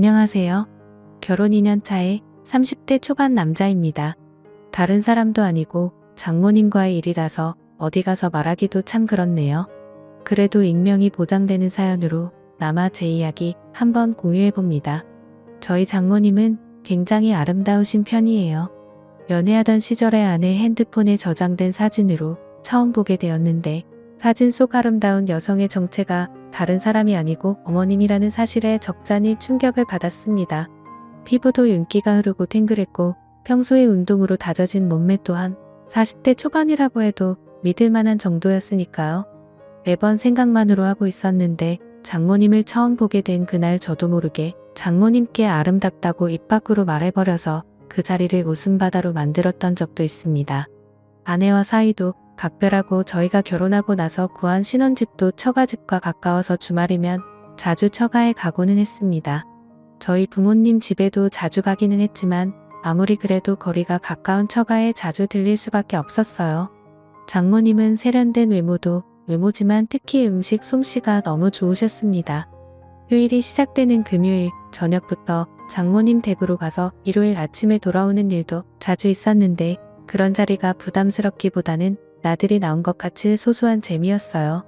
안녕하세요. 결혼 2년 차에 30대 초반 남자입니다. 다른 사람도 아니고 장모님과의 일이라서 어디 가서 말하기도 참 그렇네요. 그래도 익명이 보장되는 사연으로 남아 제 이야기 한번 공유해봅니다. 저희 장모님은 굉장히 아름다우신 편이에요. 연애하던 시절에 아내 핸드폰에 저장된 사진으로 처음 보게 되었는데 사진 속 아름다운 여성의 정체가 다른 사람이 아니고 어머님이라는 사실에 적잖이 충격을 받았습니다. 피부도 윤기가 흐르고 탱글했고 평소의 운동으로 다져진 몸매 또한 40대 초반이라고 해도 믿을 만한 정도였으니까요. 매번 생각만으로 하고 있었는데 장모님을 처음 보게 된 그날 저도 모르게 장모님께 아름답다고 입 밖으로 말해버려서 그 자리를 웃음바다로 만들었던 적도 있습니다. 아내와 사이도 각별하고 저희가 결혼하고 나서 구한 신혼집도 처가집과 가까워서 주말이면 자주 처가에 가고는 했습니다. 저희 부모님 집에도 자주 가기는 했지만 아무리 그래도 거리가 가까운 처가에 자주 들릴 수밖에 없었어요. 장모님은 세련된 외모지만 특히 음식 솜씨가 너무 좋으셨습니다. 휴일이 시작되는 금요일 저녁부터 장모님 댁으로 가서 일요일 아침에 돌아오는 일도 자주 있었는데 그런 자리가 부담스럽기보다는 나들이 나온 것 같이 소소한 재미였어요.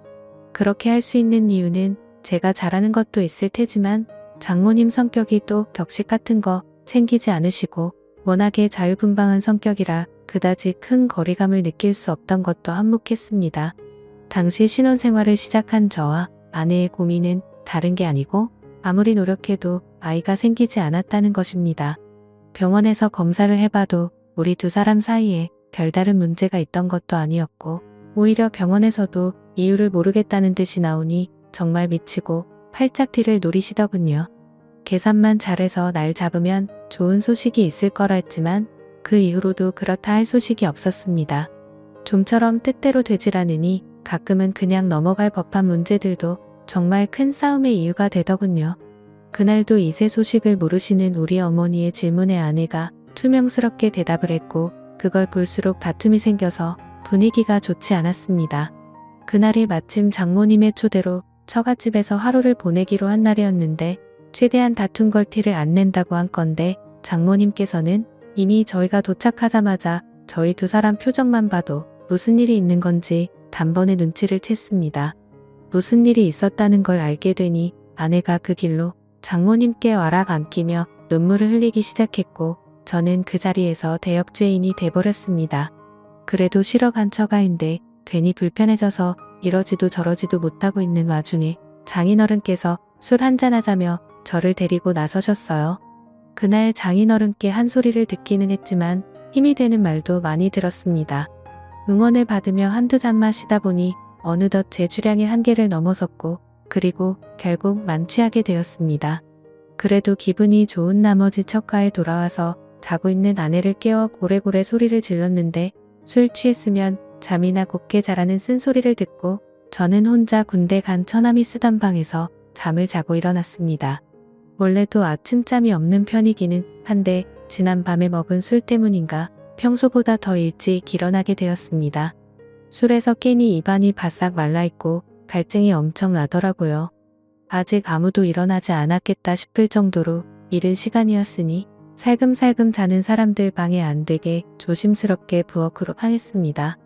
그렇게 할 수 있는 이유는 제가 잘하는 것도 있을 테지만 장모님 성격이 또 격식 같은 거 챙기지 않으시고 워낙에 자유분방한 성격이라 그다지 큰 거리감을 느낄 수 없던 것도 한몫했습니다. 당시 신혼생활을 시작한 저와 아내의 고민은 다른 게 아니고 아무리 노력해도 아이가 생기지 않았다는 것입니다. 병원에서 검사를 해봐도 우리 두 사람 사이에 별다른 문제가 있던 것도 아니었고 오히려 병원에서도 이유를 모르겠다는 듯이 나오니 정말 미치고 팔짝 뒤를 노리시더군요. 계산만 잘해서 날 잡으면 좋은 소식이 있을 거라 했지만 그 이후로도 그렇다 할 소식이 없었습니다. 좀처럼 뜻대로 되질 않으니 가끔은 그냥 넘어갈 법한 문제들도 정말 큰 싸움의 이유가 되더군요. 그날도 이세 소식을 모르시는 우리 어머니의 질문에 아내가 투명스럽게 대답을 했고 그걸 볼수록 다툼이 생겨서 분위기가 좋지 않았습니다. 그날이 마침 장모님의 초대로 처갓집에서 하루를 보내기로 한 날이었는데 최대한 다툰 걸 티를 안 낸다고 한 건데 장모님께서는 이미 저희가 도착하자마자 저희 두 사람 표정만 봐도 무슨 일이 있는 건지 단번에 눈치를 챘습니다. 무슨 일이 있었다는 걸 알게 되니 아내가 그 길로 장모님께 와락 안기며 눈물을 흘리기 시작했고 저는 그 자리에서 대역죄인이 돼버렸습니다. 그래도 쉬러 간 처가인데 괜히 불편해져서 이러지도 저러지도 못하고 있는 와중에 장인어른께서 술 한잔하자며 저를 데리고 나서셨어요. 그날 장인어른께 한 소리를 듣기는 했지만 힘이 되는 말도 많이 들었습니다. 응원을 받으며 한두 잔 마시다 보니 어느덧 제 주량의 한계를 넘어섰고 그리고 결국 만취하게 되었습니다. 그래도 기분이 좋은 나머지 처가에 돌아와서 자고 있는 아내를 깨워 고래고래 소리를 질렀는데 술 취했으면 잠이나 곱게 자라는 쓴소리를 듣고 저는 혼자 군대 간 처남이 쓰던 방에서 잠을 자고 일어났습니다. 원래도 아침잠이 없는 편이기는 한데 지난 밤에 먹은 술 때문인가 평소보다 더 일찍 일어나게 되었습니다. 술에서 깨니 입안이 바싹 말라있고 갈증이 엄청 나더라고요. 아직 아무도 일어나지 않았겠다 싶을 정도로 이른 시간이었으니 살금살금 자는 사람들 방해 안 되게 조심스럽게 부엌으로 향했습니다.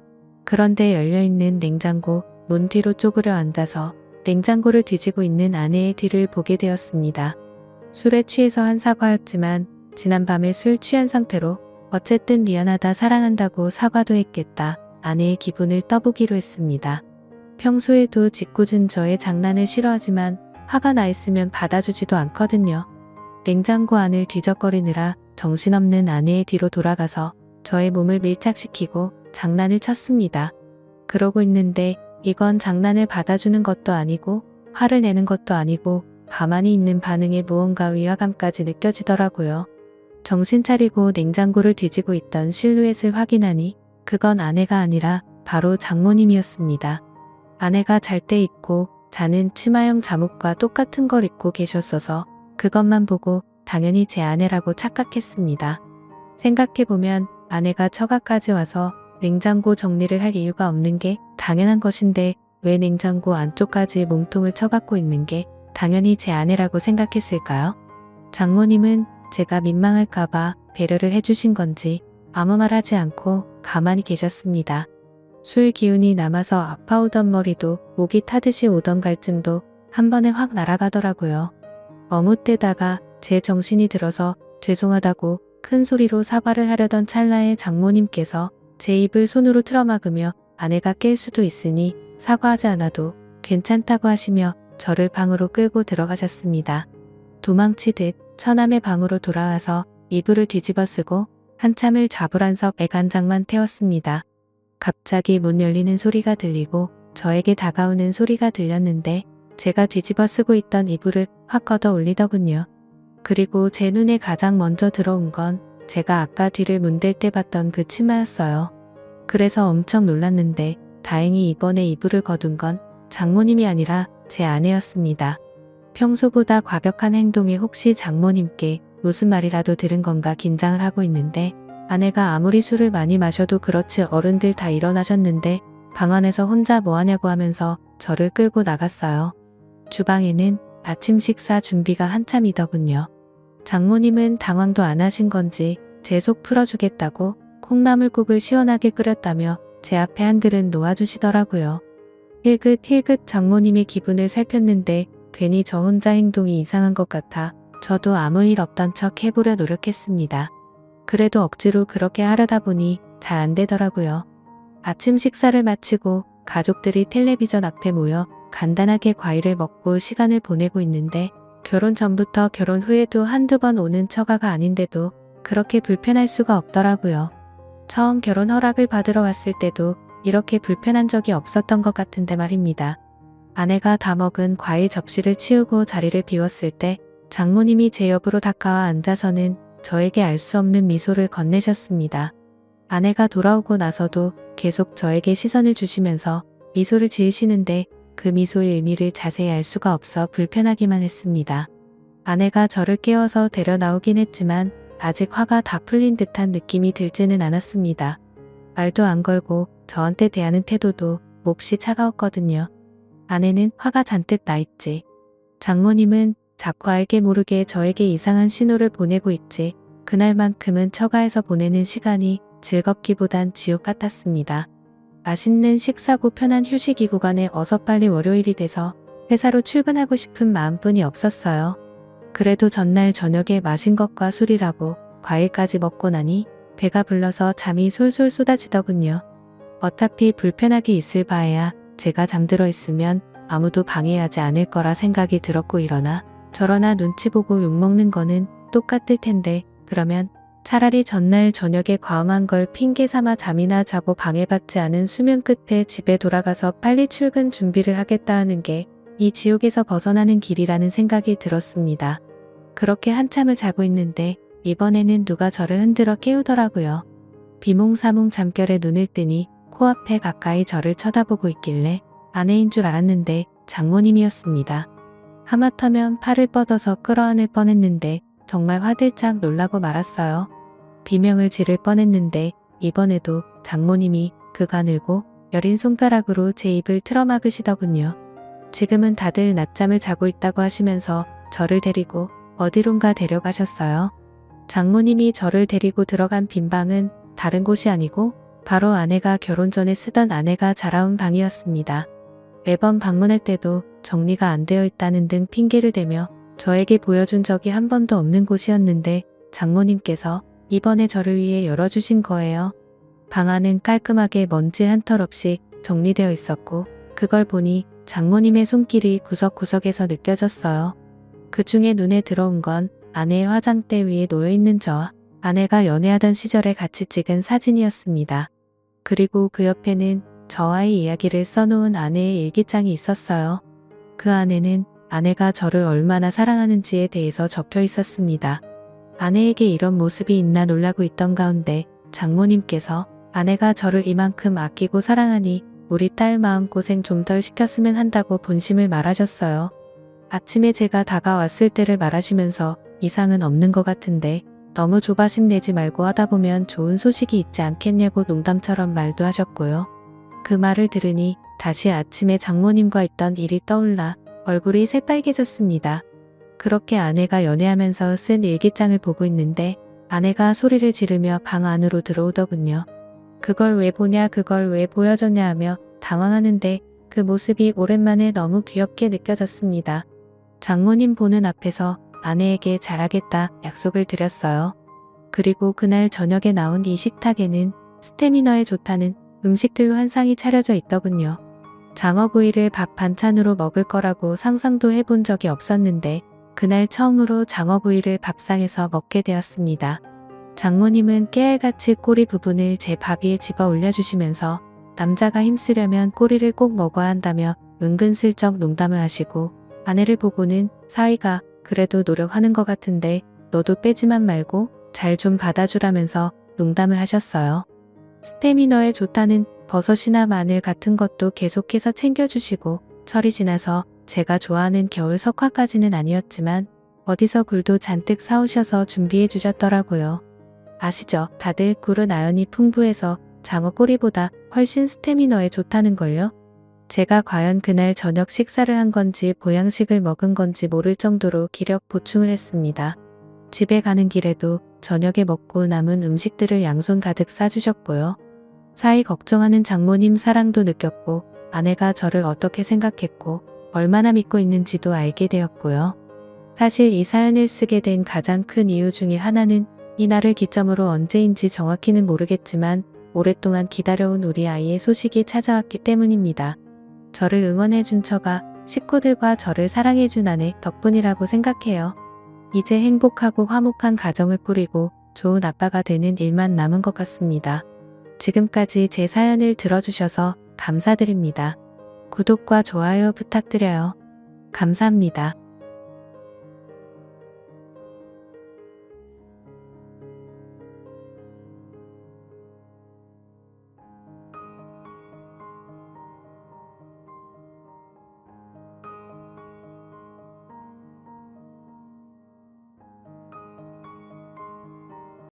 그런데 열려있는 냉장고 문 뒤로 쪼그려 앉아서 냉장고를 뒤지고 있는 아내의 뒤를 보게 되었습니다. 술에 취해서 한 사과였지만 지난밤에 술 취한 상태로 어쨌든 미안하다 사랑한다고 사과도 했겠다 아내의 기분을 떠보기로 했습니다. 평소에도 짓궂은 저의 장난을 싫어하지만 화가 나 있으면 받아주지도 않거든요. 냉장고 안을 뒤적거리느라 정신없는 아내의 뒤로 돌아가서 저의 몸을 밀착시키고 장난을 쳤습니다. 그러고 있는데 이건 장난을 받아주는 것도 아니고 화를 내는 것도 아니고 가만히 있는 반응에 무언가 위화감까지 느껴지더라고요. 정신 차리고 냉장고를 뒤지고 있던 실루엣을 확인하니 그건 아내가 아니라 바로 장모님이었습니다. 아내가 잘 때 입고 자는 치마형 잠옷과 똑같은 걸 입고 계셨어서 그것만 보고 당연히 제 아내라고 착각했습니다. 생각해보면 아내가 처가까지 와서 냉장고 정리를 할 이유가 없는 게 당연한 것인데 왜 냉장고 안쪽까지 몸통을 쳐박고 있는 게 당연히 제 아내라고 생각했을까요? 장모님은 제가 민망할까봐 배려를 해주신 건지 아무 말 하지 않고 가만히 계셨습니다. 술 기운이 남아서 아파오던 머리도 목이 타듯이 오던 갈증도 한 번에 확 날아가더라고요. 어무 때다가 제 정신이 들어서 죄송하다고 큰 소리로 사과를 하려던 찰나에 장모님께서 제 입을 손으로 틀어막으며 아내가 깰 수도 있으니 사과하지 않아도 괜찮다고 하시며 저를 방으로 끌고 들어가셨습니다. 도망치듯 처남의 방으로 돌아와서 이불을 뒤집어 쓰고 한참을 좌불안석 애간장만 태웠습니다. 갑자기 문 열리는 소리가 들리고 저에게 다가오는 소리가 들렸는데 제가 뒤집어 쓰고 있던 이불을 확 걷어 올리더군요. 그리고 제 눈에 가장 먼저 들어온 건 제가 아까 뒤를 문댈 때 봤던 그 치마였어요. 그래서 엄청 놀랐는데 다행히 이번에 이불을 거둔 건 장모님이 아니라 제 아내였습니다. 평소보다 과격한 행동에 혹시 장모님께 무슨 말이라도 들은 건가 긴장을 하고 있는데 아내가 아무리 술을 많이 마셔도 그렇지 어른들 다 일어나셨는데 방 안에서 혼자 뭐하냐고 하면서 저를 끌고 나갔어요. 주방에는 아침 식사 준비가 한참이더군요. 장모님은 당황도 안 하신 건지 제 속 풀어주겠다고 콩나물국을 시원하게 끓였다며 제 앞에 한 그릇 놓아주시더라고요. 힐긋힐긋 장모님의 기분을 살폈는데 괜히 저 혼자 행동이 이상한 것 같아 저도 아무 일 없던 척 해보려 노력했습니다. 그래도 억지로 그렇게 하려다 보니 잘 안 되더라고요. 아침 식사를 마치고 가족들이 텔레비전 앞에 모여 간단하게 과일을 먹고 시간을 보내고 있는데 결혼 전부터 결혼 후에도 한두 번 오는 처가가 아닌데도 그렇게 불편할 수가 없더라고요. 처음 결혼 허락을 받으러 왔을 때도 이렇게 불편한 적이 없었던 것 같은데 말입니다. 아내가 다 먹은 과일 접시를 치우고 자리를 비웠을 때 장모님이 제 옆으로 다가와 앉아서는 저에게 알 수 없는 미소를 건네셨습니다. 아내가 돌아오고 나서도 계속 저에게 시선을 주시면서 미소를 지으시는데 그 미소의 의미를 자세히 알 수가 없어 불편하기만 했습니다. 아내가 저를 깨워서 데려 나오긴 했지만 아직 화가 다 풀린 듯한 느낌이 들지는 않았습니다. 말도 안 걸고 저한테 대하는 태도도 몹시 차가웠거든요. 아내는 화가 잔뜩 나 있지. 장모님은 자꾸 알게 모르게 저에게 이상한 신호를 보내고 있지. 그날만큼은 처가에서 보내는 시간이 즐겁기보단 지옥 같았습니다. 맛있는 식사고 편한 휴식이 구간에 어서 빨리 월요일이 돼서 회사로 출근하고 싶은 마음뿐이 없었어요. 그래도 전날 저녁에 마신 것과 술이라고 과일까지 먹고 나니 배가 불러서 잠이 솔솔 쏟아지더군요. 어차피 불편하게 있을 바에야 제가 잠들어 있으면 아무도 방해하지 않을 거라 생각이 들었고 이러나 저러나 눈치 보고 욕먹는 거는 똑같을 텐데 그러면 차라리 전날 저녁에 과음한 걸 핑계 삼아 잠이나 자고 방해받지 않은 수면 끝에 집에 돌아가서 빨리 출근 준비를 하겠다 하는 게 이 지옥에서 벗어나는 길이라는 생각이 들었습니다. 그렇게 한참을 자고 있는데 이번에는 누가 저를 흔들어 깨우더라고요. 비몽사몽 잠결에 눈을 뜨니 코앞에 가까이 저를 쳐다보고 있길래 아내인 줄 알았는데 장모님이었습니다. 하마터면 팔을 뻗어서 끌어안을 뻔했는데 정말 화들짝 놀라고 말았어요. 비명을 지를 뻔했는데 이번에도 장모님이 그 가늘고 여린 손가락으로 제 입을 틀어막으시더군요. 지금은 다들 낮잠을 자고 있다고 하시면서 저를 데리고 어디론가 데려가셨어요. 장모님이 저를 데리고 들어간 빈 방은 다른 곳이 아니고 바로 아내가 결혼 전에 쓰던 아내가 자라온 방이었습니다. 매번 방문할 때도 정리가 안 되어 있다는 등 핑계를 대며 저에게 보여준 적이 한 번도 없는 곳이었는데 장모님께서 이번에 저를 위해 열어주신 거예요. 방 안은 깔끔하게 먼지 한 털 없이 정리되어 있었고 그걸 보니 장모님의 손길이 구석구석에서 느껴졌어요. 그 중에 눈에 들어온 건 아내의 화장대 위에 놓여있는 저와 아내가 연애하던 시절에 같이 찍은 사진이었습니다. 그리고 그 옆에는 저와의 이야기를 써놓은 아내의 일기장이 있었어요. 그 안에는 아내가 저를 얼마나 사랑하는지에 대해서 적혀 있었습니다. 아내에게 이런 모습이 있나 놀라고 있던 가운데 장모님께서 아내가 저를 이만큼 아끼고 사랑하니 우리 딸 마음고생 좀 덜 시켰으면 한다고 본심을 말하셨어요. 아침에 제가 다가왔을 때를 말하시면서 이상은 없는 것 같은데 너무 조바심 내지 말고 하다 보면 좋은 소식이 있지 않겠냐고 농담처럼 말도 하셨고요. 그 말을 들으니 다시 아침에 장모님과 있던 일이 떠올라 얼굴이 새빨개졌습니다. 그렇게 아내가 연애하면서 쓴 일기장을 보고 있는데 아내가 소리를 지르며 방 안으로 들어오더군요. 그걸 왜 보냐, 그걸 왜 보여줬냐 하며 당황하는데 그 모습이 오랜만에 너무 귀엽게 느껴졌습니다. 장모님 보는 앞에서 아내에게 잘하겠다 약속을 드렸어요. 그리고 그날 저녁에 나온 이 식탁에는 스태미너에 좋다는 음식들로 한 상이 차려져 있더군요. 장어구이를 밥 반찬으로 먹을 거라고 상상도 해본 적이 없었는데 그날 처음으로 장어구이를 밥상에서 먹게 되었습니다. 장모님은 깨알같이 꼬리 부분을 제 밥 위에 집어 올려주시면서 남자가 힘쓰려면 꼬리를 꼭 먹어야 한다며 은근슬쩍 농담을 하시고 아내를 보고는 사위가 그래도 노력하는 것 같은데 너도 빼지만 말고 잘 좀 받아주라면서 농담을 하셨어요. 스태미너에 좋다는 버섯이나 마늘 같은 것도 계속해서 챙겨주시고 철이 지나서 제가 좋아하는 겨울 석화까지는 아니었지만 어디서 굴도 잔뜩 사오셔서 준비해 주셨더라고요. 아시죠? 다들 굴은 아연이 풍부해서 장어 꼬리보다 훨씬 스태미너에 좋다는걸요? 제가 과연 그날 저녁 식사를 한 건지 보양식을 먹은 건지 모를 정도로 기력 보충을 했습니다. 집에 가는 길에도 저녁에 먹고 남은 음식들을 양손 가득 싸주셨고요. 사이 걱정하는 장모님 사랑도 느꼈고 아내가 저를 어떻게 생각했고 얼마나 믿고 있는지도 알게 되었고요. 사실 이 사연을 쓰게 된 가장 큰 이유 중에 하나는 이날을 기점으로 언제인지 정확히는 모르겠지만 오랫동안 기다려온 우리 아이의 소식이 찾아왔기 때문입니다. 저를 응원해준 처가, 식구들과 저를 사랑해준 아내 덕분이라고 생각해요. 이제 행복하고 화목한 가정을 꾸리고 좋은 아빠가 되는 일만 남은 것 같습니다. 지금까지 제 사연을 들어주셔서 감사드립니다. 구독과 좋아요 부탁드려요. 감사합니다.